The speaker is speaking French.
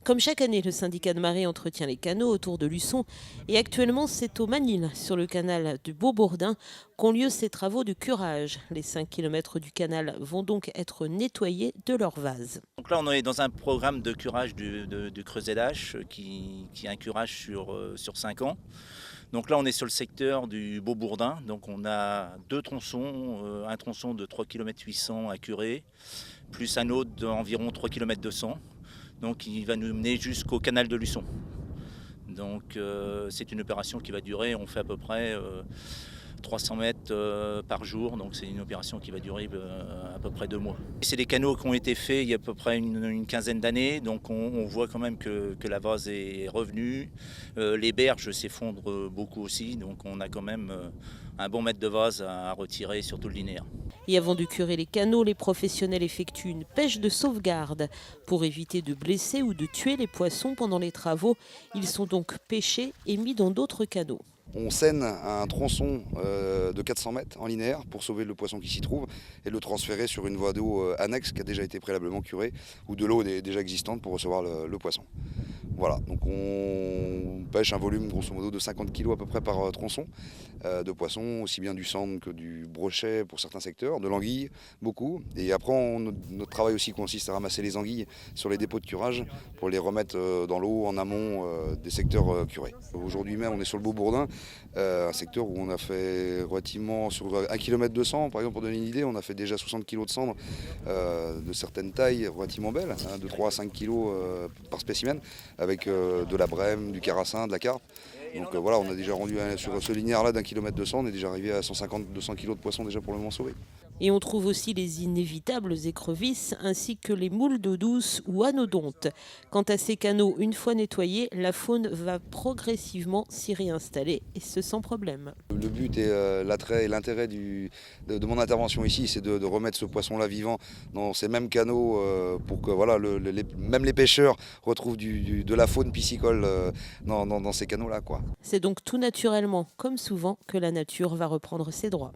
Comme chaque année, le syndicat de marée entretient les canaux autour de Luçon et actuellement c'est au Manil, sur le canal du Beau-Bourdin, qu'ont lieu ces travaux de curage. Les 5 kilomètres du canal vont donc être nettoyés de leurs vases. Donc là, on est dans un programme de curage du Creuset d'Ache qui est un curage sur 5 ans. Donc là, on est sur le secteur du Beau-Bourdin. Donc on a deux tronçons, un tronçon de 3,8 km à curer, plus un autre d'environ 3,2 km. Donc il va nous mener jusqu'au canal de Luçon. Donc c'est une opération qui va durer, on fait à peu près 300 mètres par jour, donc c'est une opération qui va durer à peu près 2 mois. C'est des canaux qui ont été faits il y a à peu près une quinzaine d'années, donc on voit quand même que la vase est revenue. Les berges s'effondrent beaucoup aussi, donc on a quand même un bon mètre de vase à retirer sur tout le linéaire. Et avant de curer les canaux, les professionnels effectuent une pêche de sauvegarde. Pour éviter de blesser ou de tuer les poissons pendant les travaux, ils sont donc pêchés et mis dans d'autres canaux. On scène un tronçon de 400 mètres en linéaire pour sauver le poisson qui s'y trouve et le transférer sur une voie d'eau annexe qui a déjà été préalablement curée ou de l'eau déjà existante pour recevoir le poisson. Voilà, donc on pêche un volume grosso modo de 50 kg à peu près par tronçon de poissons, aussi bien du sandre que du brochet pour certains secteurs, de l'anguille beaucoup. Et après, notre travail aussi consiste à ramasser les anguilles sur les dépôts de curage pour les remettre dans l'eau en amont des secteurs curés. Aujourd'hui même, on est sur le Beau-Bourdin, un secteur où on a fait relativement sur 1,2 km, par exemple pour donner une idée, on a fait déjà 60 kg de cendres de certaines tailles relativement belles, de 3 à 5 kg par spécimen, avec de la brème, du carassin, de la carpe. Donc voilà, on a déjà rendu sur ce linéaire-là d'1 km de sang, on est déjà arrivé à 150-200 kg de poissons déjà pour le moment sauvés. Et on trouve aussi les inévitables écrevisses ainsi que les moules d'eau douce ou anodontes. Quant à ces canaux, une fois nettoyés, la faune va progressivement s'y réinstaller et ce sans problème. Le but et l'attrait et l'intérêt de mon intervention ici, c'est de remettre ce poisson-là vivant dans ces mêmes canaux pour que voilà, même les pêcheurs retrouvent de la faune piscicole dans ces canaux-là, quoi. C'est donc tout naturellement, comme souvent, que la nature va reprendre ses droits.